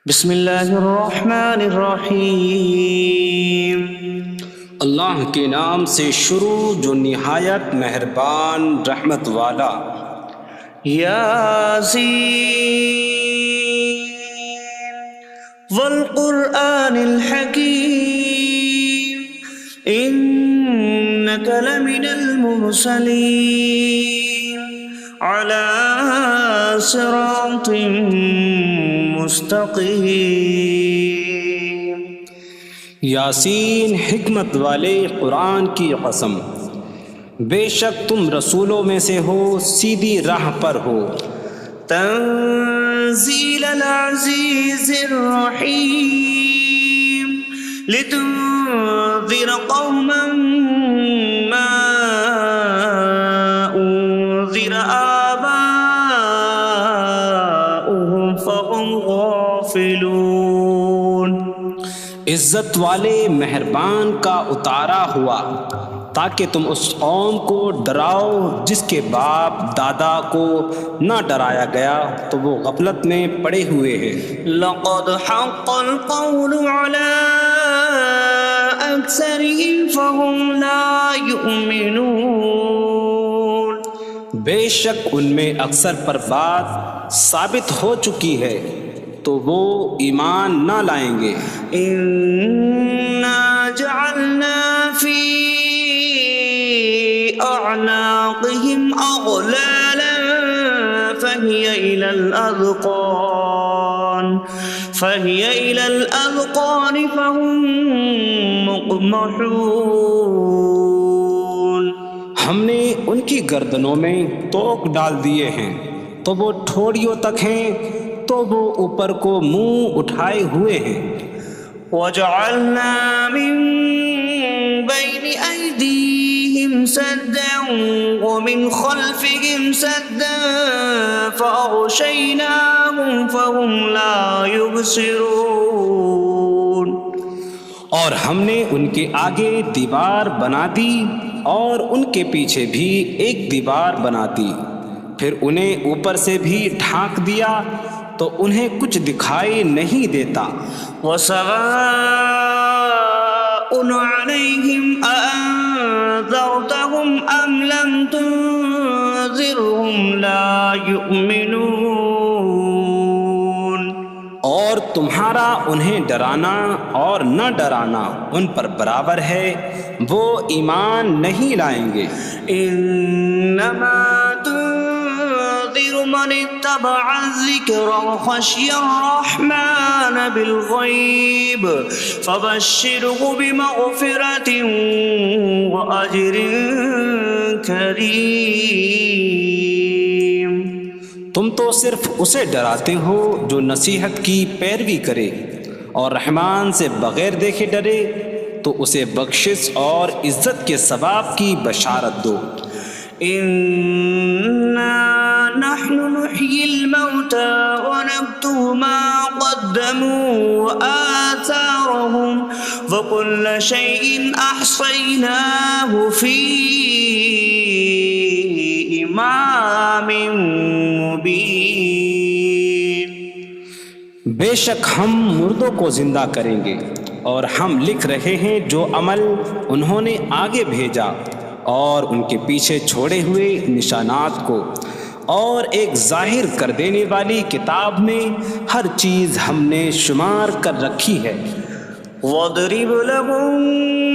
بسم اللہ الرحمن الرحیم۔ اللہ کے نام سے شروع جو نہایت مہربان رحمت والا۔ یاسین والقرآن الحکیم انک لمن المرسلین علی صراط مستقیم۔ یاسین حکمت والے قرآن کی قسم، بے شک تم رسولوں میں سے ہو، سیدھی راہ پر ہو۔ تنزیل العزیز الرحیم لتنذر قوما ما انذر آباؤهم فهم غافلون۔ عزت والے مہربان کا اتارا ہوا تاکہ تم اس قوم کو ڈراؤ جس کے باپ دادا کو نہ ڈرایا گیا تو وہ غفلت میں پڑے ہوئے ہیں۔ لقد حق القول على أكثرهم فهم لا يؤمنون۔ بے شک ان میں اکثر پر بات ثابت ہو چکی ہے تو وہ ایمان نہ لائیں گے۔ إنا جعلنا في أعناقهم أغلالا فهي إلى الأذقان فهم مقمحون۔ ہم نے ان کی گردنوں میں توق ڈال دیے ہیں تو وہ ٹھوڑیوں تک ہیں، تو وہ اوپر کو منہ اٹھائے ہوئے ہیں۔ وجعلنا من بين أيديهم سدا ومن خلفهم سدا فأغشيناهم فهم لا يبصرون۔ اور ہم نے ان کے آگے دیوار بنا دی اور ان کے پیچھے بھی ایک دیوار بنا دی، پھر انہیں اوپر سے بھی ڈھانک دیا تو انہیں کچھ دکھائی نہیں دیتا۔ وسواء عليهم أأنذرتهم أم لم تنذرهم لا يؤمنون۔ اور تمہارا انہیں ڈرانا اور نہ ڈرانا ان پر برابر ہے، وہ ایمان نہیں لائیں گے۔ انما تنذر من اتبع الذکر وخشی الرحمن بالغیب فبشره بمغفرة واجر کریم۔ تم تو صرف اسے ڈراتے ہو جو نصیحت کی پیروی کرے اور رحمان سے بغیر دیکھے ڈرے، تو اسے بخشش اور عزت کے ثواب کی بشارت دو۔ انا نحن نحيي الموتى ونكتب ما قدموا وآثارهم وكل شيء أحصيناه في إمام مبين۔ بے شک ہم مردوں کو زندہ کریں گے اور ہم لکھ رہے ہیں جو عمل انہوں نے آگے بھیجا اور ان کے پیچھے چھوڑے ہوئے نشانات کو، اور ایک ظاہر کر دینے والی کتاب میں ہر چیز ہم نے شمار کر رکھی ہے۔ وَاضْرِبْ لَهُم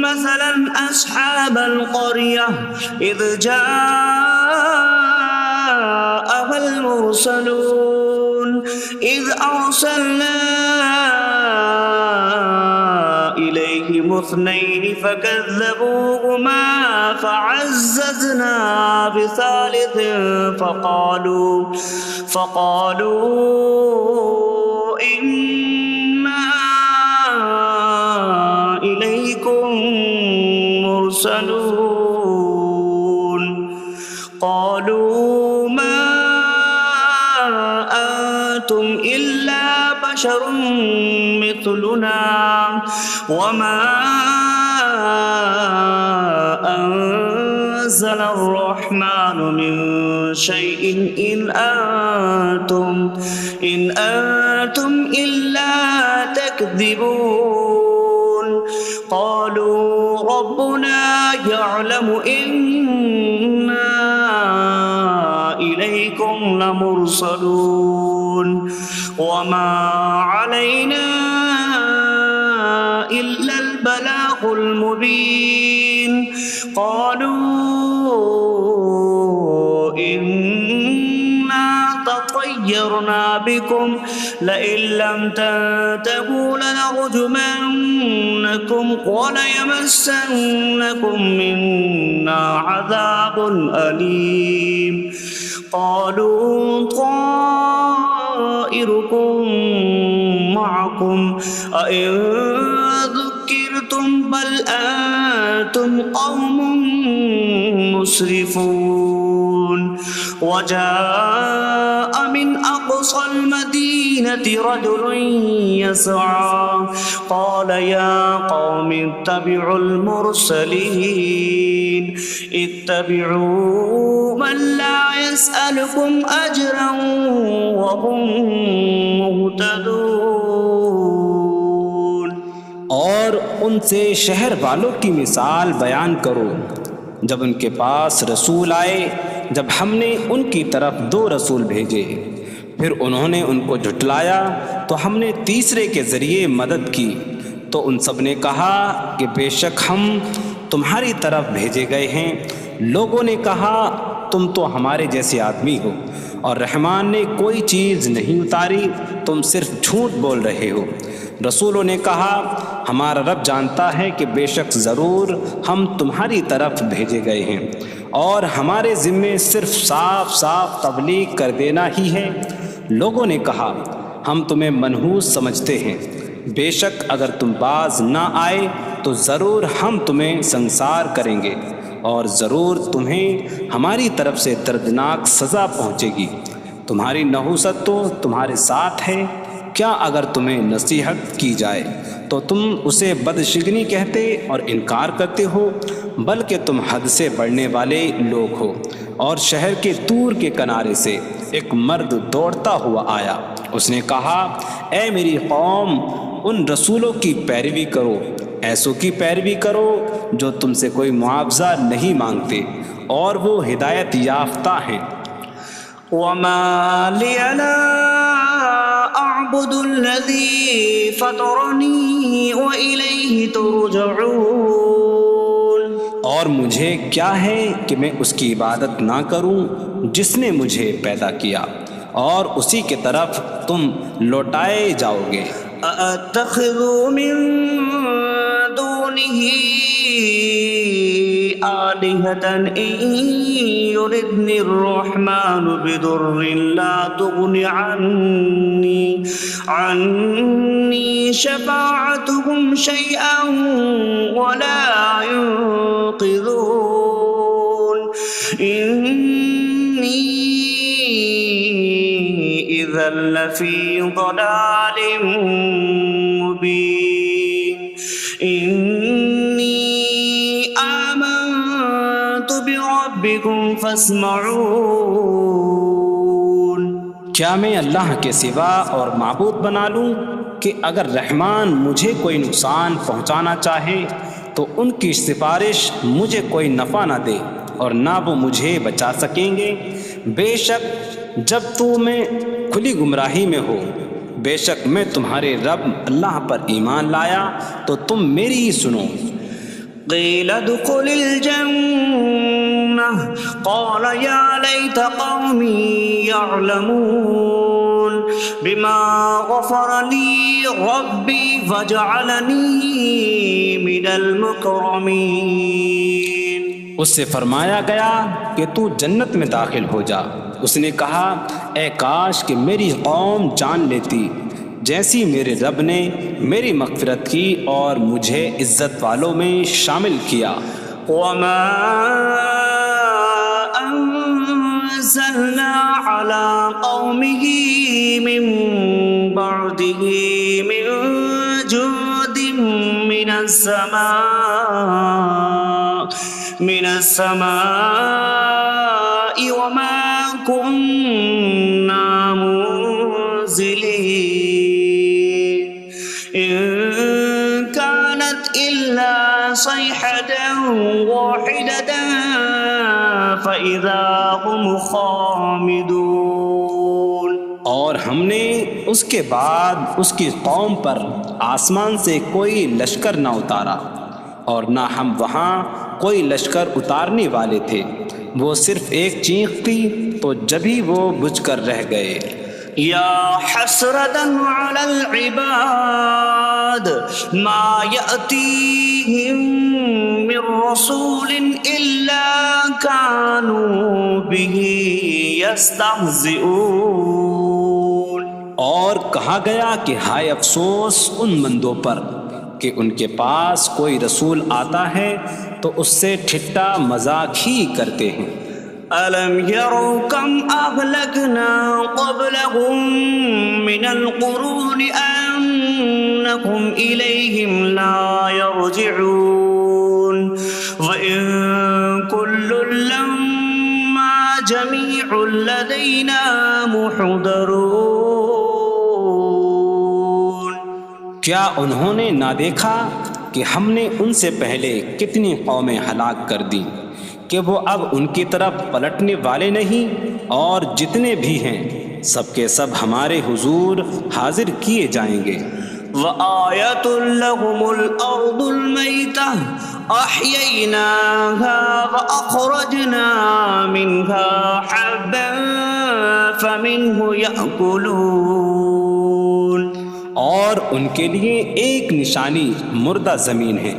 مَّثَلًا أَصْحَابَ الْقَرْيَةِ إِذْ جَاءَهَا الْمُرْسَلُونَ إِذْ أَرْسَلْنَا إِلَيْهِمُ اثْنَيْنِ فَكَذَّبُوهُمَا فَعَزَّزْنَا بِثَالِثٍ فَقَالُوا إِنَّا إِلَيْكُمْ مُرْسَلُونَ۔ قَالُوا مَا أَنتُمْ إِلَّا بَشَرٌ مِثْلُنَا وَمَا أَنتُمْ نزل الرحمن من شيء إن أنتم إلا تكذبون قالوا ربنا يعلم إنا إليكم لمرسلون وما علينا إلا البلاغ المبين قالوا إنا تطيرنا بكم لئن لم تنتهوا لنرجمنكم وليمسنكم منا عذاب أليم قالوا طائركم معكم أئن ذكرتم بل أنتم قوم مسرفون وجاء من أقصى المدينة رجل يسعى قال يا قوم اتبعوا المرسلين اتبعوا من لا يسألكم أجرا وهم مهتدون اور ان سے شہر والوں کی مثال بیان کرو جب ان کے پاس رسول آئے جب ہم نے ان کی طرف 2 رسول بھیجے پھر انہوں نے ان کو جھٹلایا تو ہم نے تیسرے کے ذریعے مدد کی تو ان سب نے کہا کہ بے شک ہم تمہاری طرف بھیجے گئے ہیں لوگوں نے کہا تم تو ہمارے جیسے آدمی ہو اور رحمان نے کوئی چیز نہیں اتاری تم صرف جھوٹ بول رہے ہو رسولوں نے کہا ہمارا رب جانتا ہے کہ بے شک ضرور ہم تمہاری طرف بھیجے گئے ہیں اور ہمارے ذمے صرف صاف صاف تبلیغ کر دینا ہی ہے لوگوں نے کہا ہم تمہیں منحوس سمجھتے ہیں بے شک اگر تم باز نہ آئے تو ضرور ہم تمہیں سنسار کریں گے اور ضرور تمہیں ہماری طرف سے دردناک سزا پہنچے گی تمہاری نحوست تو تمہارے ساتھ ہے کیا اگر تمہیں نصیحت کی جائے تو تم اسے بدشگنی کہتے اور انکار کرتے ہو بلکہ تم حد سے بڑھنے والے لوگ ہو اور شہر کے دور کے کنارے سے ایک مرد دوڑتا ہوا آیا اس نے کہا اے میری قوم ان رسولوں کی پیروی کرو ایسوں کی پیروی کرو جو تم سے کوئی معاوضہ نہیں مانگتے اور وہ ہدایت یافتہ ہیں وما لي لا أعبد الذي فطرني وإليه ترجعون اور مجھے کیا ہے کہ میں اس کی عبادت نہ کروں جس نے مجھے پیدا کیا اور اسی کی طرف تم لوٹائے جاؤ گے أأتخذ من دونه آلهة إن يردني الرحمن بضر لا تغن عني شفاعتهم شيئا ولا ينقذون إني إذا لفي ضلال مبين إني آمنت بربكم فاسمعون کیا میں اللہ کے سوا اور معبود بنا لوں کہ اگر رحمان مجھے کوئی نقصان پہنچانا چاہے تو ان کی سفارش مجھے کوئی نفع نہ دے اور نہ وہ مجھے بچا سکیں گے بے شک جب میں کھلی گمراہی میں ہو بے شک میں تمہارے رب اللہ پر ایمان لایا تو تم میری ہی سنو قيل ادخل الجنة قال يا ليت قومي يعلمون بما غفر لي ربي فجعلني من المكرمين اس سے فرمایا گیا کہ تو جنت میں داخل ہو جا اس نے کہا اے کاش کہ میری قوم جان لیتی جیسی میرے رب نے میری مغفرت کی اور مجھے عزت والوں میں شامل کیا وما أنزلنا على قومه من بعده من جود من السماء من السماء وما كنا منزلين إن كانت إلا صيحة واحدة فإذا هم خامدون۔ اور ہم نے اس کے بعد اس کی قوم پر آسمان سے کوئی لشکر نہ اتارا، اور نہ ہم وہاں کوئی لشکر اتارنے والے تھے، وہ صرف ایک چیخ تھی تو جبھی وہ بجھ کر رہ گئے۔ یا حسرة على العباد ما يأتيهم من رسول إلا كانوا به يستهزئون۔ اور کہا گیا کہ ہائے افسوس ان بندوں پر کہ ان کے پاس کوئی رسول آتا ہے تو اس سے ٹھٹا مذاق ہی کرتے ہیں۔ أَلَمْ يَرَوْا كَمْ أَهْلَكْنَا قَبْلَهُمْ مِنَ الْقُرُونِ أَنَّكُمْ إِلَيْهِمْ لَا يَرْجِعُونَ وَإِن كُلٌّ لَّمَّا جَمِيعٌ لَّدَيْنَا مُحْضَرُونَ۔ کیا انہوں نے نہ دیکھا کہ ہم نے ان سے پہلے کتنی قومیں ہلاک کر دیں کہ وہ اب ان کی طرف پلٹنے والے نہیں، اور جتنے بھی ہیں سب کے سب ہمارے حضور حاضر کیے جائیں گے۔ وَآيَةٌ لَّهُمُ الْأَرْضُ الْمَيْتَةُ أَحْيَيْنَاهَا وَأَخْرَجْنَا مِنْهَا حَبًّا فَمِنْهُ يَأْكُلُونَ۔ اور ان کے لیے ایک نشانی مردہ زمین ہے،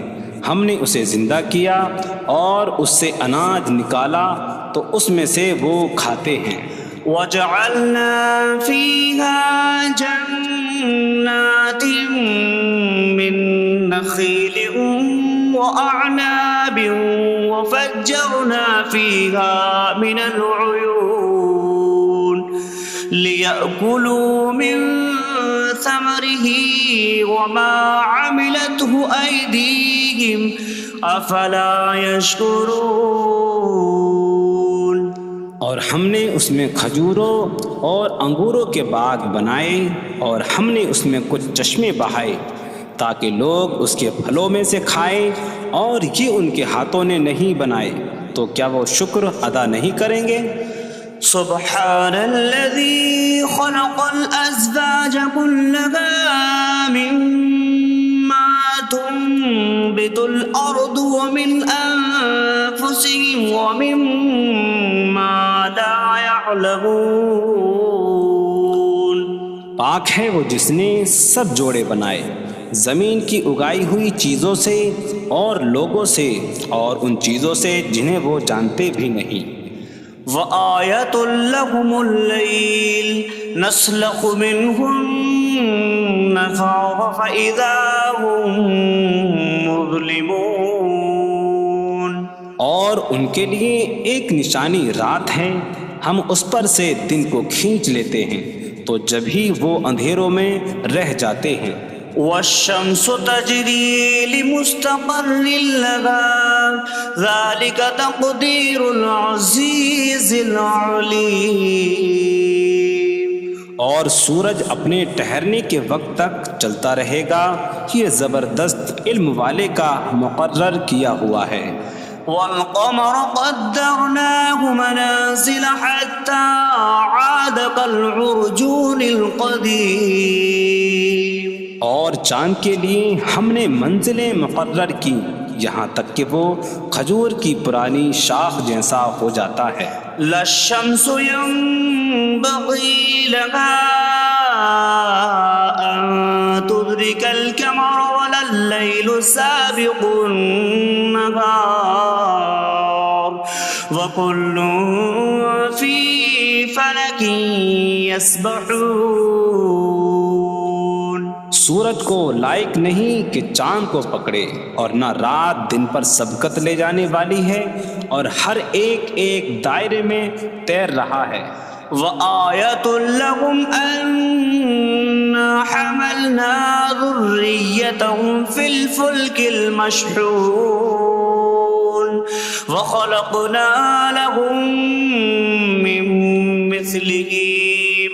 ہم نے اسے زندہ کیا اور اس سے اناج نکالا تو اس میں سے وہ کھاتے ہیں۔ وَجَعَلْنَا فِيهَا جَنَّاتٍ مِّن نَّخِيلٍ وَأَعْنَابٍ وَفَجَّرْنَا فِيهَا مِنَ الْعُيُونِ لِيَأْكُلُوا مِن ثَمَرِهِ وَمَا عَمِلَتْهُ أَيْدِيهِمْ أَفَلَا يَشْكُرُونَ۔ اور ہم نے اس میں کھجوروں اور انگوروں کے باغ بنائے، اور ہم نے اس میں کچھ چشمے بہائے تاکہ لوگ اس کے پھلوں میں سے کھائیں، اور یہ ان کے ہاتھوں نے نہیں بنائے، تو کیا وہ شکر ادا نہیں کریں گے؟ سبحان الذي خلق الأزواج كلها مما تنبت الأرض ومن أنفسهم ومما لا يعلمون۔ پاک ہے وہ جس نے سب جوڑے بنائے زمین کی اگائی ہوئی چیزوں سے اور لوگوں سے اور ان چیزوں سے جنہیں وہ جانتے بھی نہیں۔ وَآيَةٌ لَّهُمُ اللَّيْلُ نَسْلَخُ مِنْهُ النَّهَارَ فَإِذَا هُم مُظْلِمُونَ۔ اور ان کے لیے ایک نشانی رات ہے، ہم اس پر سے دن کو کھینچ لیتے ہیں تو جبھی وہ اندھیروں میں رہ جاتے ہیں۔ وَالشَّمْسُ تَجْرِي لِمُسْتَقَرٍّ لَّهَا ذَلِكَ تَقْدِيرُ الْعَزِيزِ الْعَلِيمِ۔ اور سورج اپنے ٹھہرنے کے وقت تک چلتا رہے گا، یہ زبردست علم والے کا مقرر کیا ہوا ہے۔ وَالْقَمَرَ قَدَّرْنَاهُ مَنَازِلَ حَتَّى عَادَ كَالْعُرْجُونِ الْقَدِيمِ۔ اور چاند کے لیے ہم نے منزلیں مقرر کی یہاں تک کہ وہ کھجور کی پرانی شاخ جیسا ہو جاتا ہے۔ لا الشمس ينبغي لها أن تدرك القمر ولا الليل سابق النهار وكل في فلك يسبحون۔ سورج کو لائق نہیں کہ چاند کو پکڑے، اور نہ رات دن پر سبقت لے جانے والی ہے، اور ہر ایک ایک دائرے میں تیر رہا ہے۔ وَآيَةٌ لَّهُمْ أَنَّا حَمَلْنَا ذُرِّيَّتَهُمْ فِي الْفُلْكِ الْمَشْحُونِ۔ وخلقنا لهم من مثله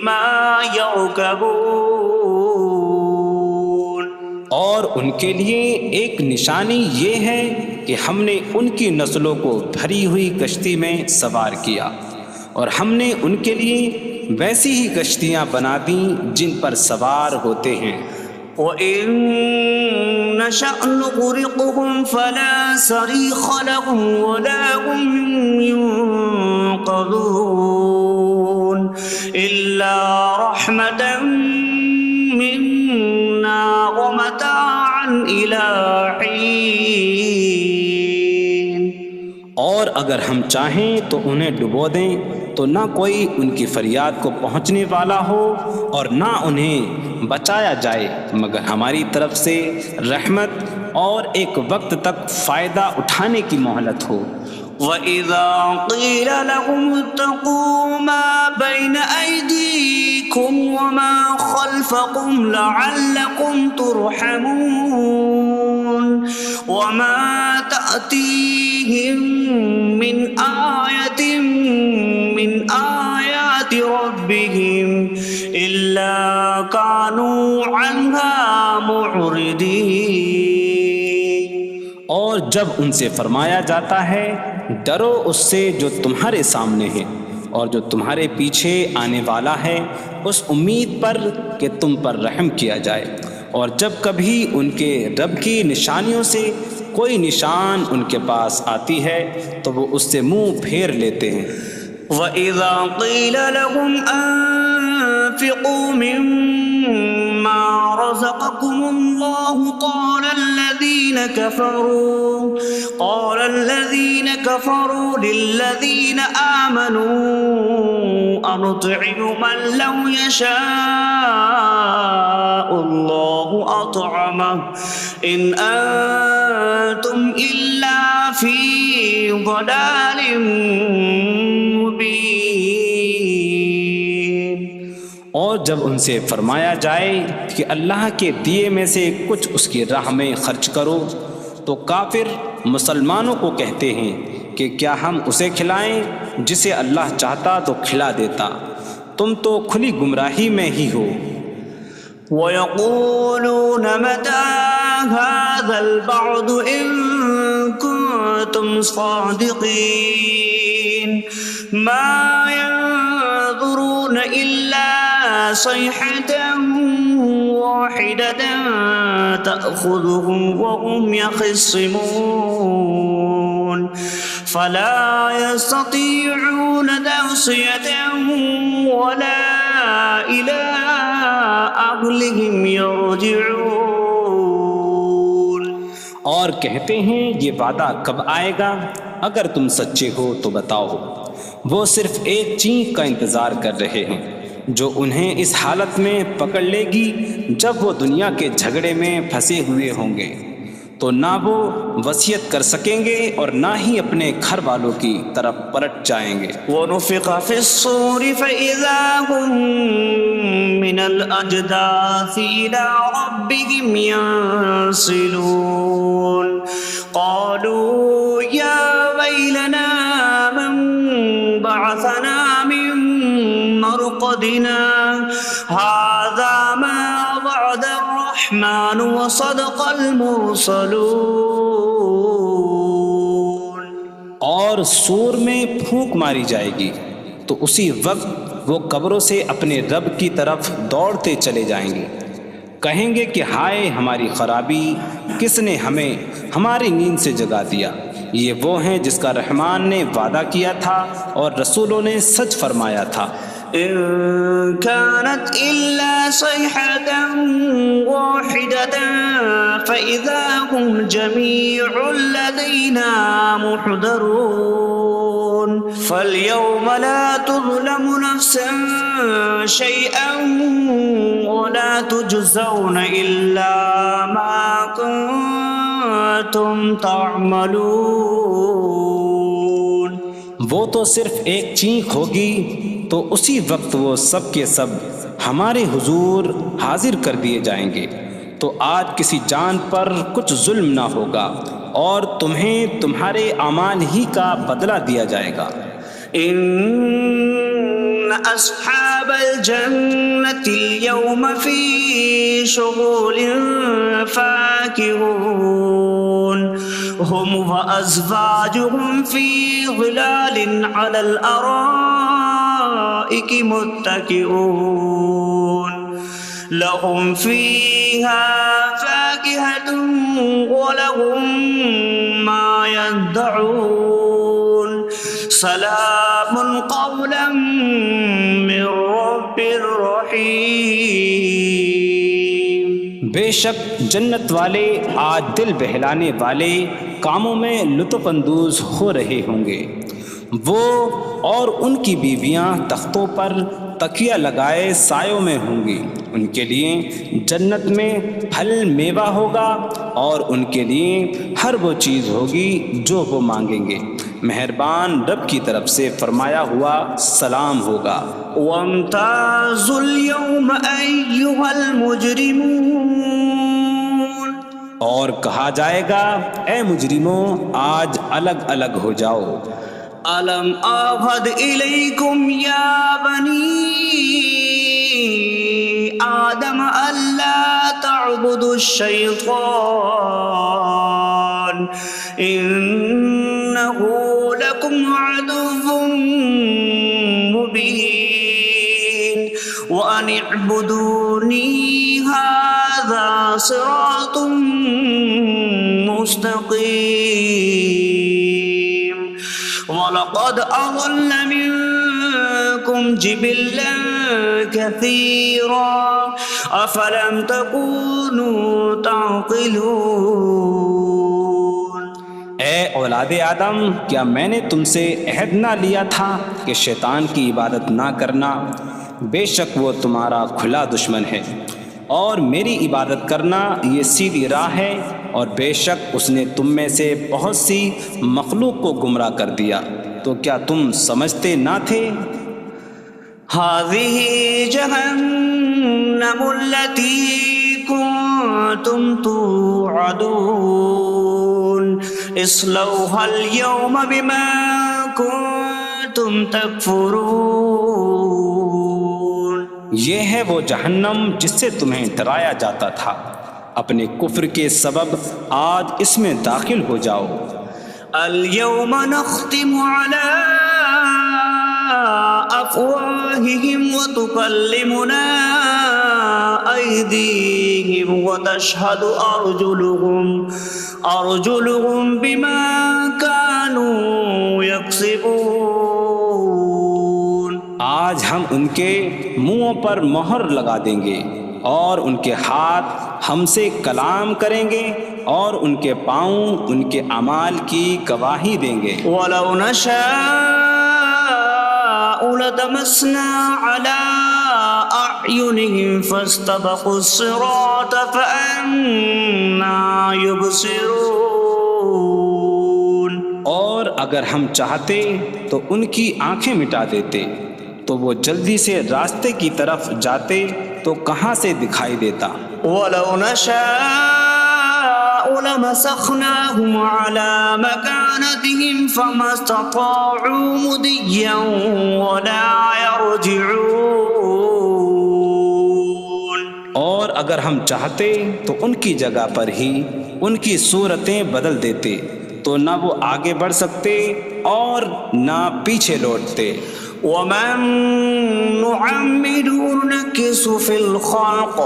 ما يركبون. اور ان کے لیے ایک نشانی یہ ہے کہ ہم نے ان کی نسلوں کو بھری ہوئی کشتی میں سوار کیا، اور ہم نے ان کے لیے ویسی ہی کشتیاں بنا دیں جن پر سوار ہوتے ہیں. وَإِن نَّشَأْ نُغْرِقْهُمْ فَلَا صَرِيخَ لَهُمْ وَلَا هُمْ يُنقَذُونَ إِلَّا رَحْمَةً مِّنَّا وَمَتَاعًا إِلَىٰ حِينٍ. اور اگر ہم چاہیں تو انہیں ڈبو دیں تو نہ کوئی ان کی فریاد کو پہنچنے والا ہو اور نہ انہیں بچایا جائے مگر ہماری طرف سے رحمت اور ایک وقت تک فائدہ اٹھانے کی مہلت ہو. وَإِذَا قِيلَ لَهُمُ اتَّقُوا مَا بَيْنَ أَيْدِيكُمْ وَمَا خَلْفَكُمْ لَعَلَّكُمْ تُرْحَمُونَ وَمَا تَأْتِيهِم مِّنْ آيَةٍ مِّنْ آيَاتِ رَبِّهِمْ إِلَّا كَانُوا عَنْهَا مُعْرِضِينَ. اور جب ان سے فرمایا جاتا ہے ڈرو اس سے جو تمہارے سامنے ہے اور جو تمہارے پیچھے آنے والا ہے، اس امید پر کہ تم پر رحم کیا جائے، اور جب کبھی ان کے رب کی نشانیوں سے کوئی نشان ان کے پاس آتی ہے تو وہ اس سے منہ پھیر لیتے ہیں. وَإِذَا قِيلَ لَهُمْ أَنفِقُوا مِمَّا رَزَقَكُمُ اللَّهُ قَالَ الَّذِينَ كَفَرُوا لِلَّذِينَ آمَنُوا أَنُطْعِمُ مَن لَّوْ يَشَاءُ اللَّهُ أَطْعَمَهُ إِنْ أَنتُمْ إِلَّا فِي ضَلَالٍ مبین. اور جب ان سے فرمایا جائے کہ اللہ کے دیے میں سے کچھ اس کی راہ میں خرچ کرو تو کافر مسلمانوں کو کہتے ہیں کہ کیا ہم اسے کھلائیں جسے اللہ چاہتا تو کھلا دیتا، تم تو کھلی گمراہی میں ہی ہو. وَيَقُولُونَ مَتَىٰ هَٰذَا الْوَعْدُ إِن كُنتُمْ صَادِقِينَ مَا يَنظُرُونَ إِلَّا صَيْحَةً وَاحِدَةً تَأْخُذُهُمْ وَهُمْ يَخِصِّمُونَ فَلَا يَسْتَطِيعُونَ تَوْصِيَةً وَلَا إِلَىٰ أَهْلِهِمْ يَرْجِعُونَ. اور کہتے ہیں یہ وعدہ کب آئے گا؟ اگر تم سچے ہو تو بتاؤ. وہ صرف ایک چینک کا انتظار کر رہے ہیں جو انہیں اس حالت میں پکڑ لے گی جب وہ دنیا کے جھگڑے میں پھنسے ہوئے ہوں گے، تو نہ وہ وصیت کر سکیں گے اور نہ ہی اپنے گھر والوں کی طرف پلٹ جائیں گے. وَنُفِخَ فِي الصُّورِ فَإِذَا هُم مِّنَ الْأَجْدَاثِ إِلَىٰ رَبِّهِمْ يَنسِلُونَ قَالُوا يَا وَيْلَنَا مَن بَعَثَنَا مِن مَّرْقَدِنَا هَٰذَا مَا وَعَدَ الرَّحْمَٰنُ وَصَدَقَ الْمُرْسَلُونَ. اور سور میں پھونک ماری جائے گی تو اسی وقت وہ قبروں سے اپنے رب کی طرف دوڑتے چلے جائیں گے، کہیں گے کہ ہائے ہماری خرابی، کس نے ہمیں ہماری نیند سے جگا دیا. یہ وہ ہیں جس کا رحمان نے وعدہ کیا تھا اور رسولوں نے سچ فرمایا تھا. إن كانت إلا صيحة واحدة فإذا هم جميع لدينا محضرون. فاليوم لا تظلم نفس شيئا ولا تجزون إلا ما كنتم تعملون. وہ تو صرف ایک چینک ہوگی تو اسی وقت وہ سب کے سب ہمارے حضور حاضر کر دیے جائیں گے، تو آج کسی جان پر کچھ ظلم نہ ہوگا اور تمہیں تمہارے اعمال ہی کا بدلہ دیا جائے گا۔ إن أصحاب الجنة اليوم في شغل فاكهون هم وأزواجهم في ظلال على الأرائك متكئون لهم فيها فاكهة ولهم ما يدعون سلام قولا من رب رحیم۔ بے شک جنت والے آج دل بہلانے والے کاموں میں لطف اندوز ہو رہے ہوں گے۔ وہ اور ان کی بیویاں تختوں پر تکیہ لگائے سایوں میں ہوں گی۔ ان کے لیے جنت میں پھل میوہ ہوگا اور ان کے لیے ہر وہ چیز ہوگی جو وہ مانگیں گے۔ مہربان رب کی طرف سے فرمایا ہوا سلام ہوگا۔ وامتازوا اليوم أيها المجرمون، اور کہا جائے گا اے مجرموں آج الگ الگ ہو جاؤ۔ ألم أعهد إليكم يا بني آدم ألا تعبدوا الشيطان إنه لكم عدو مبين وأن اعبدوني هذا صراط مستقيم وَلَقَدْ أَضَلَّ مِنكُمْ جِبِلًّا كَثِيرًا أَفَلَمْ تَكُونُوا تَعْقِلُونَ۔ اے اولاد آدم، کیا میں نے تم سے عہد نہ لیا تھا کہ شیطان کی عبادت نہ کرنا؟ بے شک وہ تمہارا کھلا دشمن ہے، اور میری عبادت کرنا یہ سیدھی راہ ہے، اور بے شک اس نے تم میں سے بہت سی مخلوق کو گمراہ کر دیا، تو کیا تم سمجھتے نہ تھے؟ هذه جهنم التي كنتم توعدون اصلوها اليوم بما كنتم تكفرون۔ یہ ہے وہ جہنم جس سے تمہیں ڈرایا جاتا تھا، اپنے کفر کے سبب آج اس میں داخل ہو جاؤ۔ اليوم نختم على أفواههم وتكلمنا أيديهم وتشهد أرجلهم بما كانوا يكسبون۔ آج ہم ان کے منہوں پر مہر لگا دیں گے، اور ان کے ہاتھ ہم سے کلام کریں گے، اور ان کے پاؤں ان کے اعمال کی گواہی دیں گے۔ وَلَوْ نَشَاءُ لَطَمَسْنَا عَلَىٰ أَعْيُنِهِمْ فَاسْتَبَقُوا الصِّرَاطَ فَأَنَّىٰ يُبْصِرُونَ۔ اور اگر ہم چاہتے تو ان کی آنکھیں مٹا دیتے، تو وہ جلدی سے راستے کی طرف جاتے تو کہاں سے دکھائی دیتا۔ وَلَوْ نَشَاءُ لَمَسَخْنَاهُمْ عَلَىٰ مَكَانَتِهِمْ فَمَا اسْتَطَاعُوا مُضِيًّا وَلَا يَرْجِعُونَ۔ اور اگر ہم چاہتے تو ان کی جگہ پر ہی ان کی صورتیں بدل دیتے، تو نہ وہ آگے بڑھ سکتے اور نہ پیچھے لوٹتے۔ وَمَن نُّعَمِّرْهُ نُنَكِّسْهُ فِي الْخَلْقِ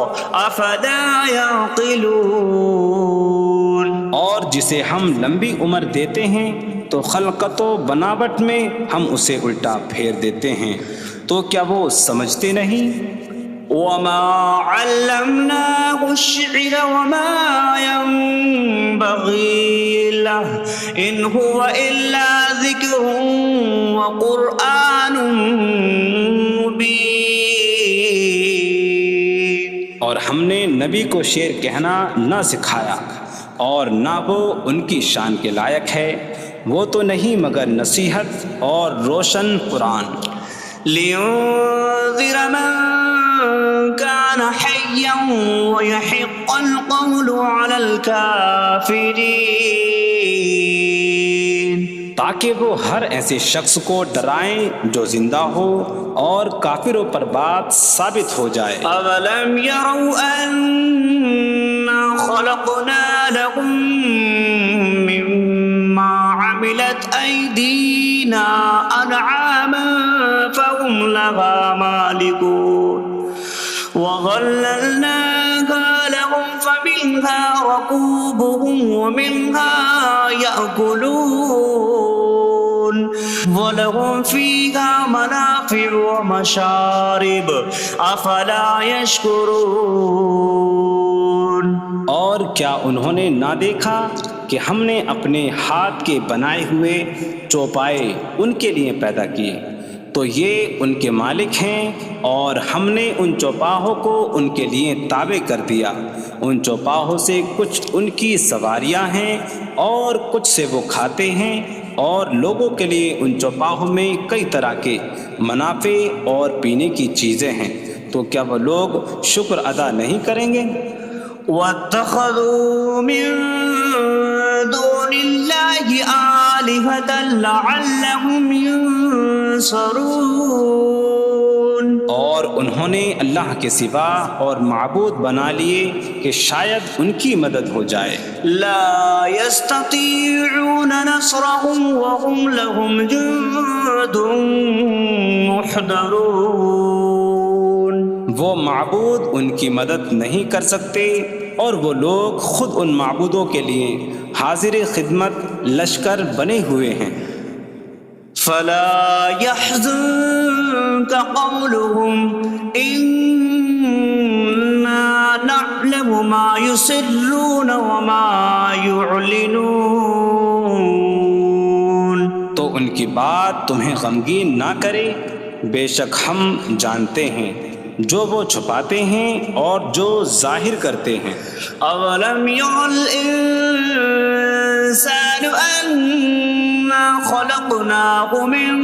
أَفَلَا يَعْقِلُونَ۔ اور جسے ہم لمبی عمر دیتے ہیں تو خلقت و بناوٹ میں ہم اسے الٹا پھیر دیتے ہیں، تو کیا وہ سمجھتے نہیں؟ وَمَا عَلَّمْنَاهُ الشِّعْرَ وَمَا يَنبَغِي لَهُ إِنْ هُوَ إِلَّا ذِكْرٌ وَقُرْآنٌ مُّبِينٌ۔ اور ہم نے نبی کو شعر کہنا نہ سکھایا، اور نہ وہ ان کی شان کے لائق ہے، وہ تو نہیں مگر نصیحت اور روشن قرآن۔ لِيُنذِرَ مَن كَانَ حَيًّا حيا ويحق القول على الكافرين تاکہ وہ ہر ایسے شخص کو ڈرائیں جو زندہ ہو اور کافروں پر بات ثابت ہو جائے۔ أولم يروا أنا خلقنا لهم مما عملت أيدينا أنعاما فهم لها مالكون وظللناها لهم فمنها ركوبهم ومنها يأكلون وَلَهُمْ فِيهَا مَنَافِعُ وَمَشَارِبُ أَفَلَا يَشْكُرُونَ۔ اور کیا انہوں نے نہ دیکھا کہ ہم نے اپنے ہاتھ کے بنائے ہوئے چوپائے ان کے لیے پیدا کیے، تو یہ ان کے مالک ہیں، اور ہم نے ان چوپاہوں کو ان کے لیے تابع کر دیا۔ ان چوپاہوں سے کچھ ان کی سواریاں ہیں اور کچھ سے وہ کھاتے ہیں، اور لوگوں کے لیے ان چوپاہوں میں کئی طرح کے منافع اور پینے کی چیزیں ہیں، تو کیا وہ لوگ شکر ادا نہیں کریں گے؟ وَاتَّخَذُوا مِن دُونِ اللَّهِ آلِهَةً لَعَلَّهُمْ يُنصَرُونَ۔ اور انہوں نے اللہ کے سوا اور معبود بنا لیے کہ شاید ان کی مدد ہو جائے۔ لا يستطيعون نصرهم وهم لهم جند محضرون۔ وہ معبود ان کی مدد نہیں کر سکتے، اور وہ لوگ خود ان معبودوں کے لیے حاضر خدمت لشکر بنے ہوئے ہیں۔ فلا يحزنك قولهم إنا نعلم ما يسرون وما يعلنون۔ تو ان کی بات تمہیں غمگین نہ کرے، بے شک ہم جانتے ہیں جو وہ چھپاتے ہیں اور جو ظاہر کرتے ہیں۔ اولم ير الانسان انا خلقناه من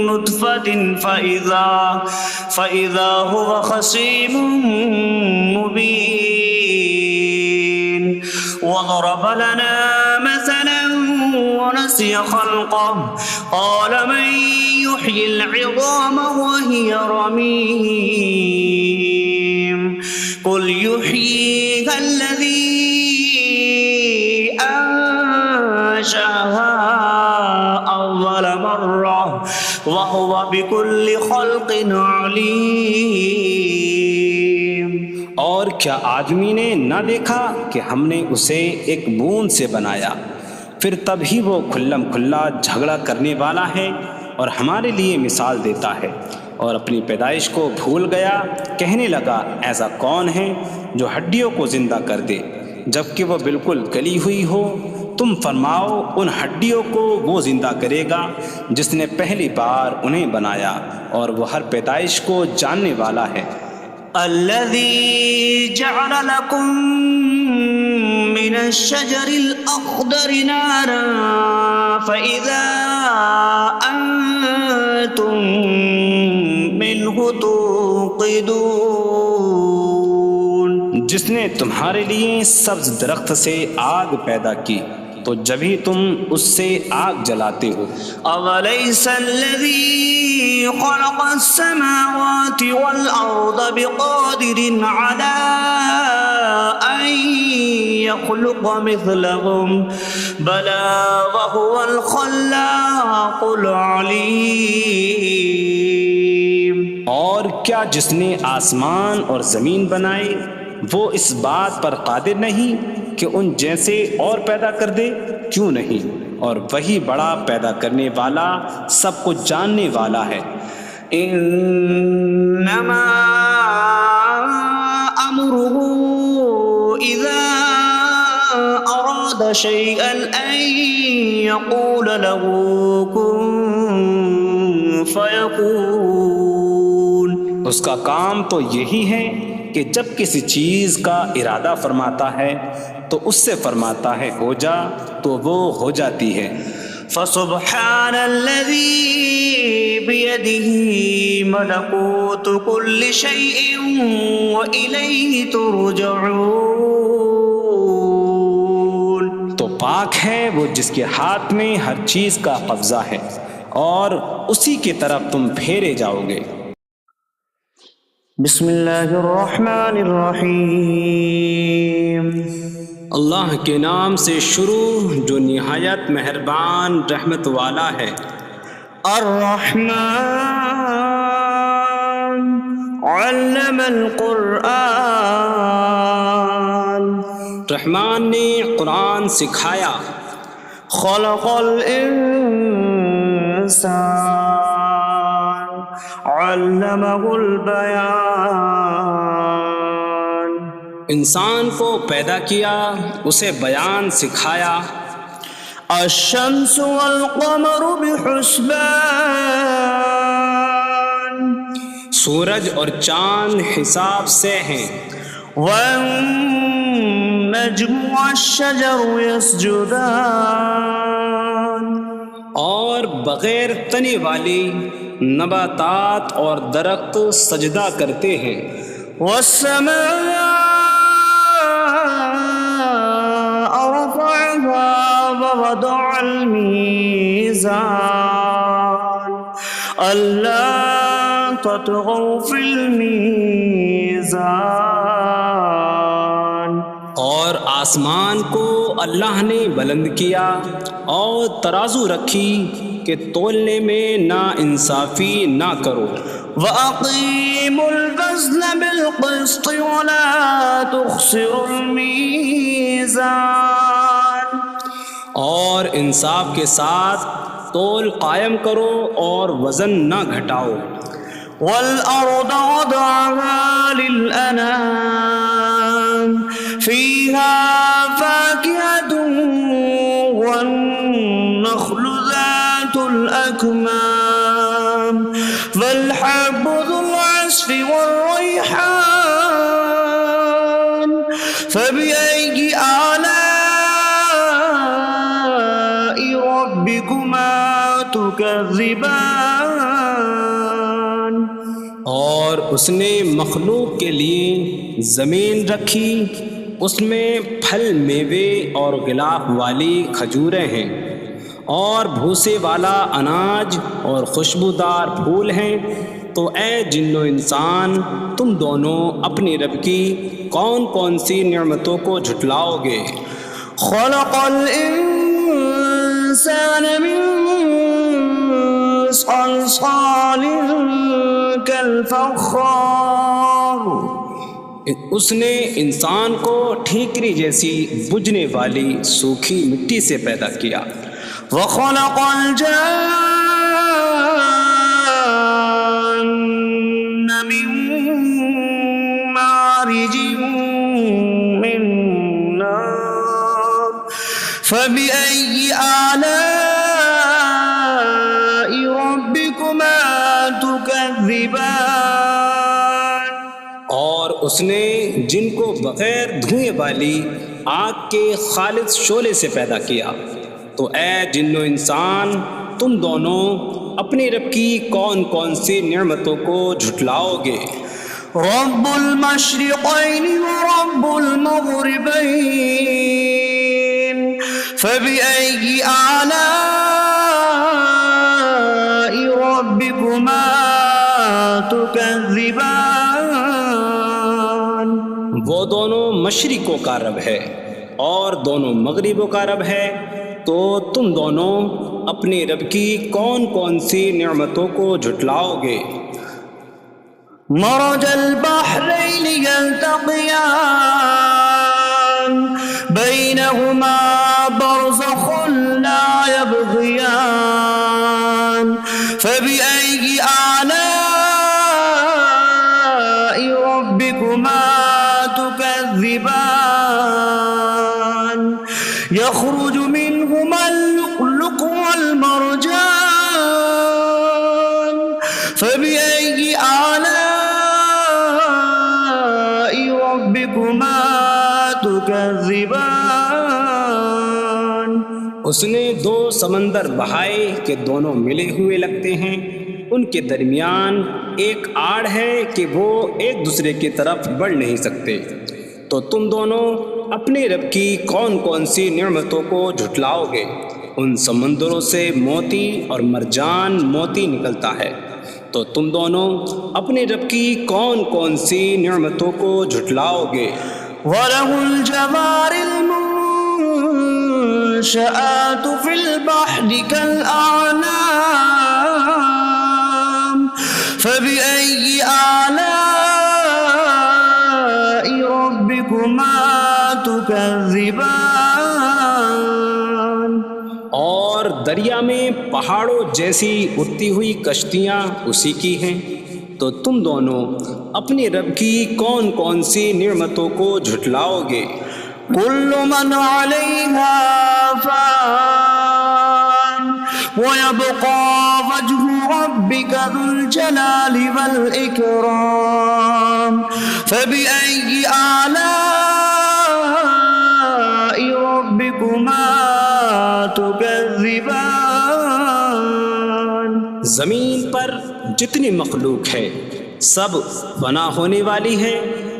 نطفة فإذا هو خصيم مبين وضرب لنا مثلا ونسي خلقه قال من يحيي العظام وهي رميم قل يحييها الذي أنشأها أول مرة وهو بكل خلق عليم۔ اور کیا آدمی نے نہ دیکھا کہ ہم نے اسے ایک بوند سے بنایا، پھر تب ہی وہ کھلم کھلا جھگڑا کرنے والا ہے اور ہمارے لیے مثال دیتا ہے، اور اپنی پیدائش کو بھول گیا، کہنے لگا ایسا کون ہے جو ہڈیوں کو زندہ کر دے جبکہ وہ بالکل گلی ہوئی ہو؟ تم فرماؤ ان ہڈیوں کو وہ زندہ کرے گا جس نے پہلی بار انہیں بنایا، اور وہ ہر پیدائش کو جاننے والا ہے۔ الذي جعل لكم من الشجر الأخضر نارا فإذا أنتم منه توقدون۔ جس نے تمہارے لیے سبز درخت سے آگ پیدا کی تو جبھی تم اس سے آگ جلاتے ہو۔ أَوَلَيْسَ الَّذِي خَلَقَ السَّمَاوَاتِ وَالْأَرْضَ بِقَادِرٍ عَلَىٰ أَن يَخْلُقَ مِثْلَهُم بَلَىٰ وَهُوَ الْخَلَّاقُ الْعَلِيمُ۔ اور کیا جس نے آسمان اور زمین بنائے وہ اس بات پر قادر نہیں کہ ان جیسے اور پیدا کر دے؟ کیوں نہیں، اور وہی بڑا پیدا کرنے والا سب کچھ جاننے والا ہے۔ انما امره اذا اراد شيئا ان يقول له كن فيكون۔ اس کا کام تو یہی ہے کہ جب کسی چیز کا ارادہ فرماتا ہے تو اس سے فرماتا ہے ہو جا، تو وہ ہو جاتی ہے۔ فسبحان الذي بيده ملكوت كل شيء وإليه ترجعون. تو پاک ہے وہ جس کے ہاتھ میں ہر چیز کا قبضہ ہے اور اسی کی طرف تم پھیرے جاؤ گے. بسم اللہ الرحمن الرحیم. اللہ کے نام سے شروع جو نہایت مہربان رحمت والا ہے. الرحمن علم القرآن. رحمان نے قرآن سکھایا. خلق الانسان علمہ البیان. انسان کو پیدا کیا اسے بیان سکھایا. الشمس والقمر بحسبان. سورج اور چاند حساب سے ہیں. والنجم والشجر يسجدان. اور بغیر تنے والی نباتات اور درخت سجدہ کرتے ہیں. والسماء رفعها ووضع الميزان ألا تطغوا في الميزان. اور آسمان کو اللہ نے بلند کیا اور ترازو رکھی کہ تولنے میں نا انصافی نہ کرو. وَأَقِيمُوا الْوَزْنَ بِالْقِسْطِ وَلَا تُخْسِرُوا الْمِيزَانَ. اور انصاف کے ساتھ تول قائم کرو اور وزن نہ گھٹاؤ. وَالْأَرْضَ وَضَعَهَا لِلْأَنَامِ فِيهَا فَاكِهَةٌ وَالنَّخْلُ ذَاتُ الْأَكْمَامِ وَالْحَبُّ ذُو الْعَصْفِ وَالرَّيْحَانُ فَبِأَيِّ آلَاءِ رَبِّكُمَا تُكَذِّبَانِ. اور اس نے مخلوق کے لیے زمین رکھی، اس میں پھل میوے اور غلاف والی کھجوریں ہیں اور بھوسے والا اناج اور خوشبودار پھول ہیں. تو اے جن و انسان تم دونوں اپنی رب کی کون کون سی نعمتوں کو جھٹلاؤ گے. خلق الانسان من صلصال کالفخار. اس نے انسان کو ٹھیکری جیسی بجھنے والی سوکھی مٹی سے پیدا کیا. وخلق الجان من مارج من نار فبأي آلاء ربكما تكذبان. اور اس نے جن کو بغیر دھوئیں والی آگ کے خالص شعلے سے پیدا کیا. تو اے جن و انسان تم دونوں اپنی رب کی کون کون سی نعمتوں کو جھٹلاؤ گے. رب المشرقین ورب المغربین فبأي آلاء ربكما تكذبان. وہ دونوں مشرقوں کا رب ہے اور دونوں مغربوں کا رب ہے. تو تم دونوں اپنی رب کی کون کون سی نعمتوں کو جھٹلاؤ گے. مرج البحرین یلتقیان بینہما برزخ لا یبغیان فبأي آلاء ربكما تكذبان. يخرج منهما اللؤلؤ والمرجان فبأي آلاء ربكما تكذبان. اس نے دو سمندر بہائے کہ دونوں ملے ہوئے لگتے ہیں، ان کے درمیان ایک آڑ ہے کہ وہ ایک دوسرے کی طرف بڑھ نہیں سکتے، تو تم دونوں اپنے رب کی کون کون سی نعمتوں کو جھٹلاؤ گے؟ ان سمندروں سے موتی اور مرجان موتی نکلتا ہے، تو تم دونوں اپنے رب کی کون کون سی نعمتوں کو جھٹلاؤ گے؟ وَلَهُ الْجَوَارِ الْمُنشَآتُ فِي الْبَحْرِ كَالْأَعْلَامِ فَبِأَيِّ آلَاءِ رَبِّكُمَا تُكَذِّبَانِ؟ اور دریا میں پہاڑوں جیسی اڑتی ہوئی کشتیاں اسی کی ہیں، تو تم دونوں اپنے رب کی کون کون سی نعمتوں کو جھٹلاؤ گے؟ كُلُّ مَنْ عَلَيْهَا فَانٍ وَيَبْقَى وَجْهُ رَبِّكَ ذُو الْجَلَالِ وَالْإِكْرَامِ فَبِأَيِّ آلَاءِ رَبِّكُمَا تُكَذِّبَانِ؟ زمین پر جتنی مخلوق ہے سب فنا ہونے والی ہے،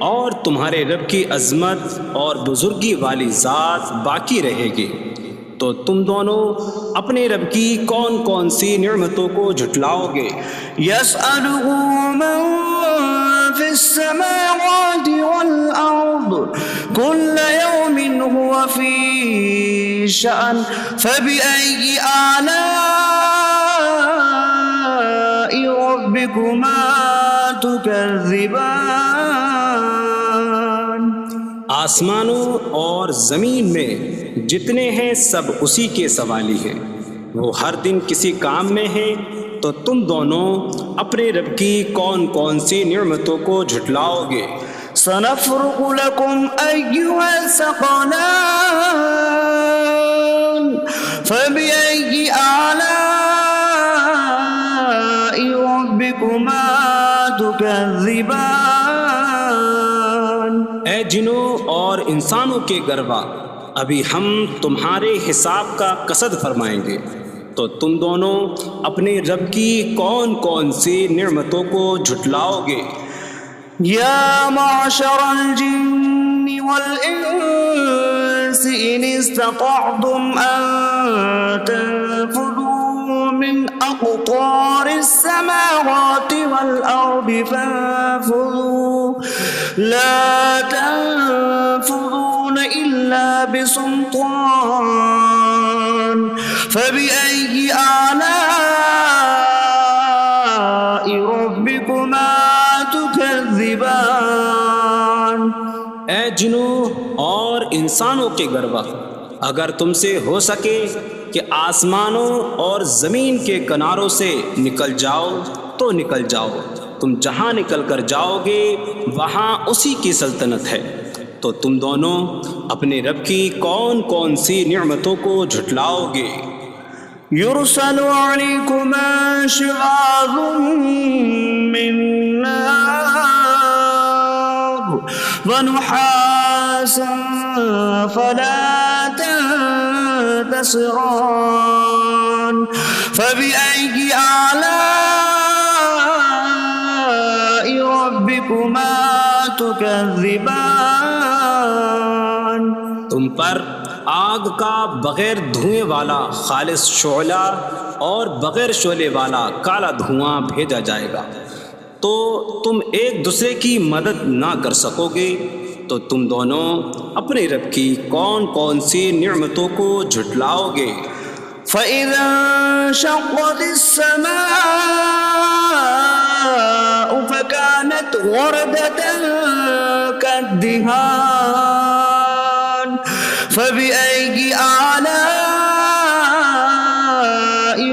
اور تمہارے رب کی عظمت اور بزرگی والی ذات باقی رہے گی، تو تم دونوں اپنے رب کی کون کون سی نعمتوں کو جھٹلاؤ گے؟ يَسْأَلُهُ مَن فِي السَّمَاوَاتِ وَالْأَرْضِ كُلَّ يَوْمٍ هُوَ فِي شَأْنٍ فَبِأَيِّ آلَاءِ رَبِّكُمَا تُكَذِّبَانِ؟ آسمانوں اور زمین میں جتنے ہیں سب اسی کے سوالی ہیں، وہ ہر دن کسی کام میں ہیں، تو تم دونوں اپنے رب کی کون کون سی نعمتوں کو جھٹلاؤ گے؟ سَنَفْرُغُ لَكُمْ أَيُّهَ الثَّقَلَانِ فَبِأَيِّ آلَاءِ رَبِّكُمَا تُكَذِّبَانِ؟ اے جنوں اور انسانوں کے گروہ، ابھی ہم تمہارے حساب کا قصد فرمائیں گے، تو تم دونوں اپنے رب کی کون کون سی نعمتوں کو جھٹلاؤ گے؟ یا معشر الجن والانس ان استطعتم ان تنفذوا من اقطار السماوات والارض فانفذوا لا تنفذون الا بسلطان فبأي آلاء ربكما تكذبان؟ اے جنوں اور انسانوں کے گروہ، اگر تم سے ہو سکے کہ آسمانوں اور زمین کے کناروں سے نکل جاؤ تو نکل جاؤ، تم جہاں نکل کر جاؤ گے وہاں اسی کی سلطنت ہے، تو تم دونوں اپنے رب کی کون کون سی نعمتوں کو جھٹلاؤ گے؟ يرسل عليكما شواظ من نار ونحاسا فلا تنتصران فبأي آلاء ربكما تكذبان؟ تم پر آگ کا بغیر دھوئیں والا خالص شعلہ اور بغیر شعلے والا کالا دھواں بھیجا جائے گا، تو تم ایک دوسرے کی مدد نہ کر سکو گے، تو تم دونوں اپنے رب کی کون کون سی نعمتوں کو جھٹلاؤ گے؟ فَإِذَا انشَقَّتِ السَّمَاءُ فَكَانَتْ وَرْدَةً كَالدِّهَانِ فَبِأَيِّ آلَاءِ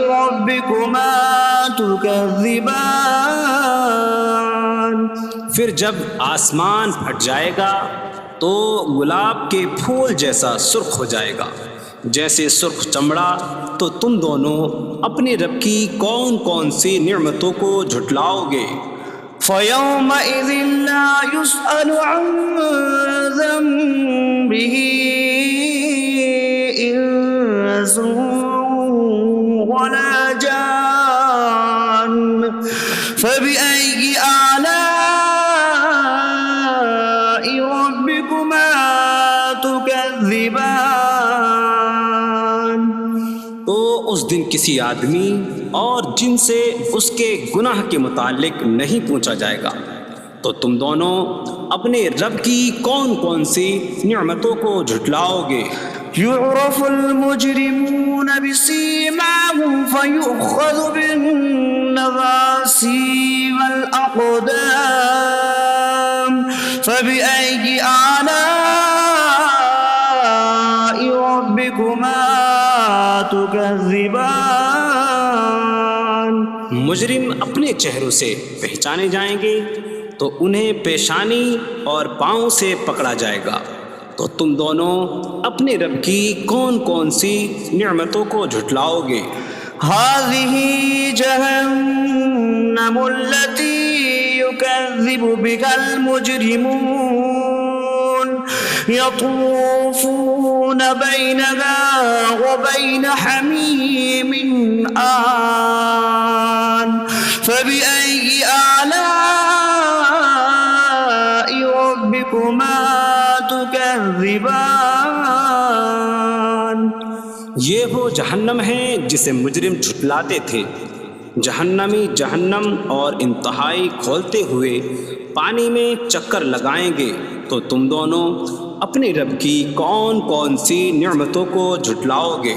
رَبِّكُمَا تُكَذِّبَانِ؟ پھر جب آسمان پھٹ جائے گا تو گلاب کے پھول جیسا سرخ ہو جائے گا جیسے سرخ چمڑا، تو تم دونوں اپنے رب کی کون کون سی نعمتوں کو جھٹلاؤ گے؟ فَيَوْمَئِذٍ لَا يُسْأَلُ عَنْ ذَنبِهِ إِنسٌ ربكما تكذبان. تو اس دن کسی آدمی اور جن سے اس کے گناہ کے متعلق نہیں پوچھا جائے گا، تو تم دونوں اپنے رب کی کون کون سی نعمتوں کو جھٹلاؤ گے؟ يعرف المجرمون بسيماهم فيؤخذ بالنواصي والأقدام فبأي آلاء ربكما تكذبان. مجرم اپنے چہروں سے پہچانے جائیں گے تو انہیں پیشانی اور پاؤں سے پکڑا جائے گا. تو تم دونوں اپنے رب کی کون کون سی نعمتوں کو جھٹلاؤ گے؟ هذه جهنم التي يكذب بها المجرمون يطوفون بينها وبين حميم آن فبأي آلاء ربكما تكذبان. یہ وہ جہنم ہے جسے مجرم جھٹلاتے تھے. جہنمی جہنم اور انتہائی کھولتے ہوئے پانی میں چکر لگائیں گے. تو تم دونوں اپنے رب کی کون کون سی نعمتوں کو جھٹلاؤ گے؟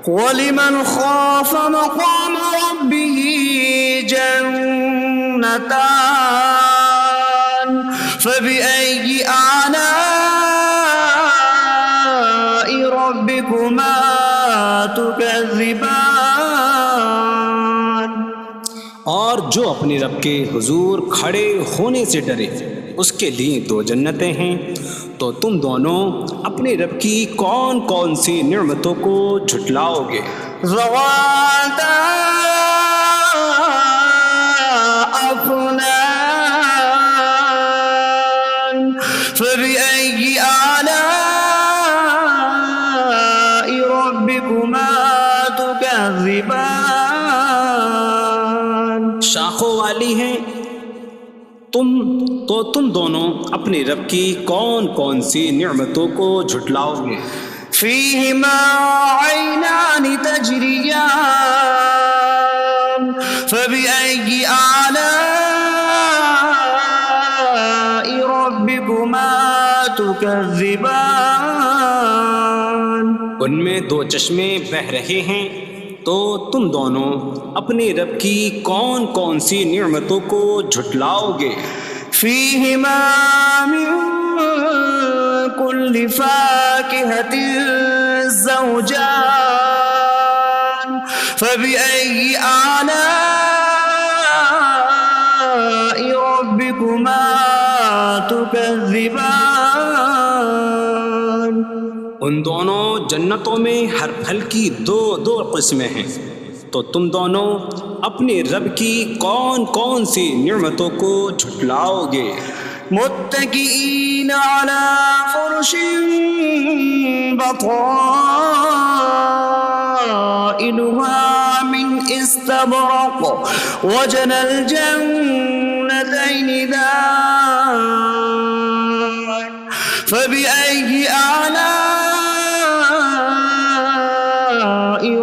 وَلِمَنْ خَافَ مَقَامَ رَبِّهِ جَنَّتَانِ فَبِأَيِّ آلَاءِ رَبِّكُمَا تُكَذِّبَانِ. اور جو اپنے رب کے حضور کھڑے ہونے سے ڈرے اس کے لیے 2 جنتیں ہیں. تو تم دونوں اپنے رب کی کون کون سی نعمتوں کو جھٹلاؤ گے؟ ذواتا أفنان فبأي آلاء ربكما تكذبان. شاخوں والی ہیں. تم دونوں اپنے رب کی کون کون سی نعمتوں کو جھٹلاؤ گے؟ فيهما عينان تجريان فبأي آلاء ربكما تكذبان. ان میں 2 چشمے بہہ رہے ہیں. تو تم دونوں اپنے رب کی کون کون سی نعمتوں کو جھٹلاؤ گے؟ فيهما من كل فاكهة زوجان فبأي آلاء ربكما تكذبان. ان دونوں جنتوں میں ہر پھل کی 2 قسمیں ہیں. تو تم دونوں اپنے رب کی کون کون سی نعمتوں کو جھٹلاؤ گے؟ متكئين على فرش بطائنها من استبرق وجنى الجنتين دان فبأي آلاء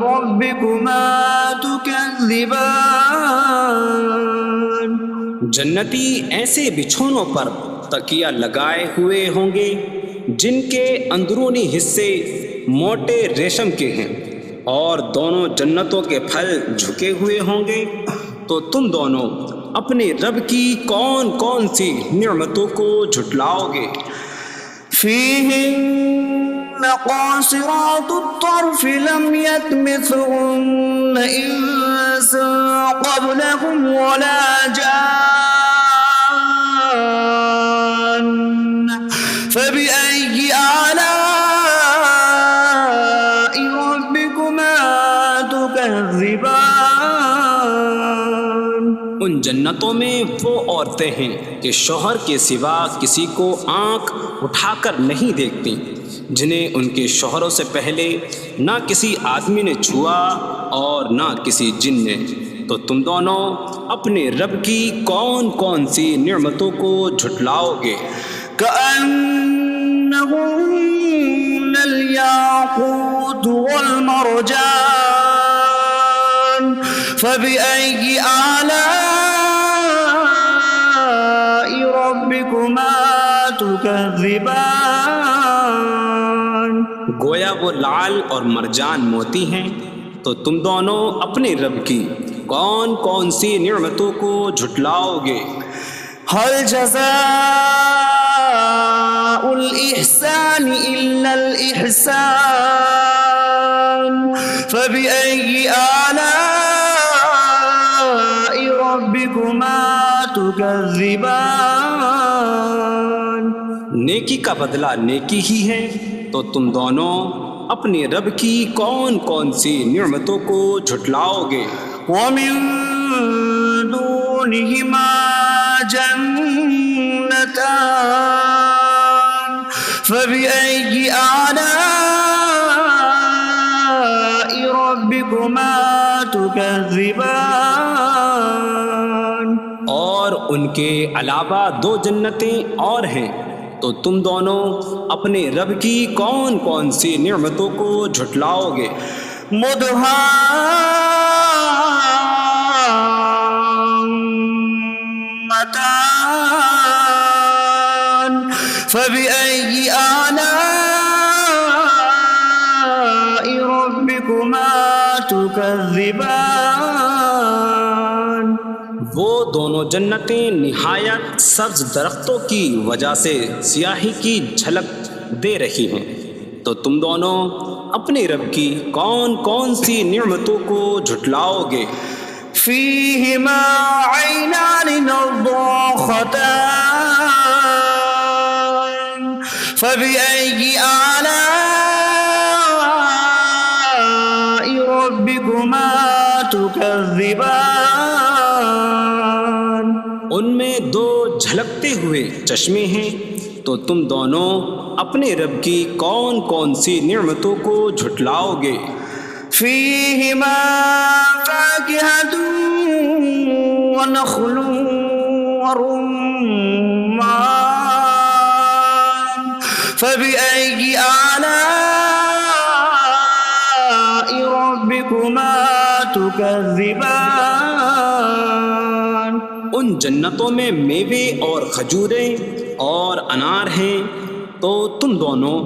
ربكما تكذبان. جنتی ایسے بچھونوں پر تکیہ لگائے ہوئے ہوں گے جن کے اندرونی حصے موٹے ریشم کے ہیں اور دونوں جنتوں کے پھل جھکے ہوئے ہوں گے. تو تم دونوں اپنے رب کی کون کون سی نعمتوں کو جھٹلاؤ گے؟ فيهن قاصرات الطرف لم يطمثهن إنس قبلهم ولا جان فبأي آلاء ربكما تكذبان. ان جنتوں میں وہ عورتیں ہیں کہ شوہر کے سوا کسی کو آنکھ اٹھا کر نہیں دیکھتی، جنہیں ان کے شوہروں سے پہلے نہ کسی آدمی نے چھوا اور نہ کسی جن نے. تو تم دونوں اپنے رب کی کون کون سی نعمتوں کو جھٹلاؤ گے؟ كأن ومرجان فبأي آلاء ربكما تكذبان گویا وہ لعل اور مرجان موتی ہیں، تو تم دونوں اپنے رب کی کون کون سی نعمتوں کو جھٹلاؤ گے؟ هل جزاء الإحسان إلا الإحسان فبأي آلاء ربكما تكذبان نیکی کا بدلہ نیکی ہی ہے، تو تم دونوں اپنے رب کی کون کون سی نعمتوں کو جھٹلاؤ گے؟ ومن دونهما جنتان فبأي آلاء ربكما تكذبان اور ان کے علاوہ دو جنتیں اور ہیں، تو تم دونوں اپنے رب کی کون کون سی نعمتوں کو جھٹلاؤ گے؟ مدهامتان فبأي آلاء ربكما تكذبان وہ دونوں جنتیں نہایت سبز درختوں کی وجہ سے سیاہی کی جھلک دے رہی ہیں، تو تم دونوں اپنے رب کی کون کون سی نعمتوں کو جھٹلاؤ گے؟ فيهما عينان نضاختان فبأي آلاء ربكما تكذبان ان میں دو جھلکتے ہوئے چشمے ہیں، تو تم دونوں اپنے رب کی کون کون سی نعمتوں کو جھٹلاؤ گے؟ فيهما فاكهة ونخل ورمان فبأي آلاء ربكما تكذبان ان جنتوں میں میوے اور کھجوریں اور انار ہیں، تو تم دونوں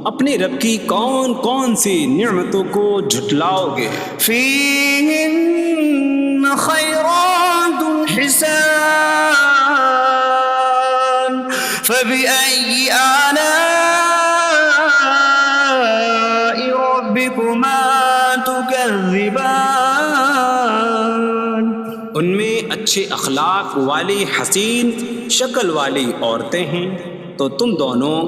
اپنے رب کی کون کون سی نعمتوں کو جھٹلاؤ گے؟ فيهن خيرات حسان فبأي آلاء ربكما تكذبان ان میں اچھے اخلاق والی حسین شکل والی عورتیں ہیں، تو تم دونوں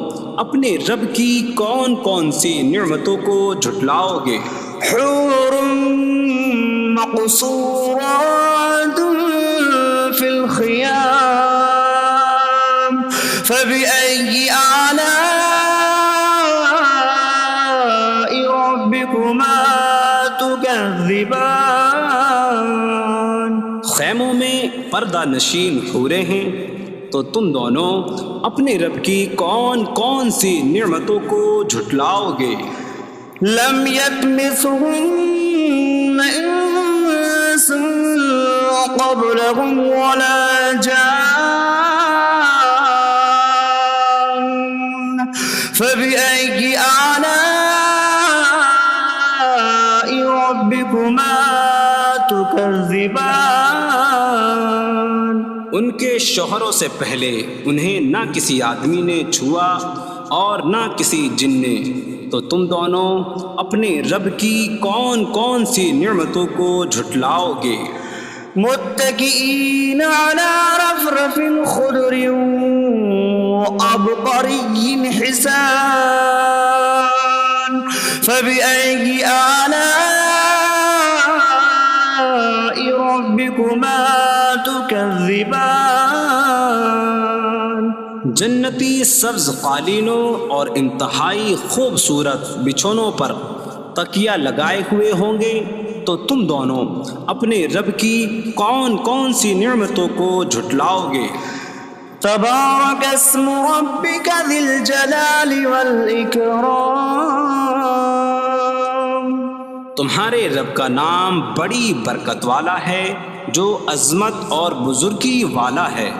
اپنے رب کی کون کون سی نعمتوں کو جھٹلاؤ گے؟ حور مقصورات في الخيام فبأي آلاء ربكما تكذبان خیموں میں پردہ نشین حوریں ہیں، تو تم دونوں اپنے رب کی کون کون سی نعمتوں کو جھٹلاؤ گے؟ لم يطمثهن انس قبلهم ولا جان فبأي آلاء ربكما تكذبان ان کے شوہروں سے پہلے انہیں نہ کسی آدمی نے چھوا اور نہ کسی جن نے، تو تم دونوں اپنے رب کی کون کون سی نعمتوں کو جھٹلاؤ گے؟ متكئين على رفرف خضر وعبقري حسان فبأي آلاء ربكما تكذبان جنتی سبز قالینوں اور انتہائی خوبصورت بچھونوں پر تکیہ لگائے ہوئے ہوں گے، تو تم دونوں اپنے رب کی کون کون سی نعمتوں کو جھٹلاؤ گے؟ تبارك اسم ربك ذي الجلال والإكرام تو تمہارے رب کا نام بڑی برکت والا ہے جو عظمت اور بزرگی والا ہے۔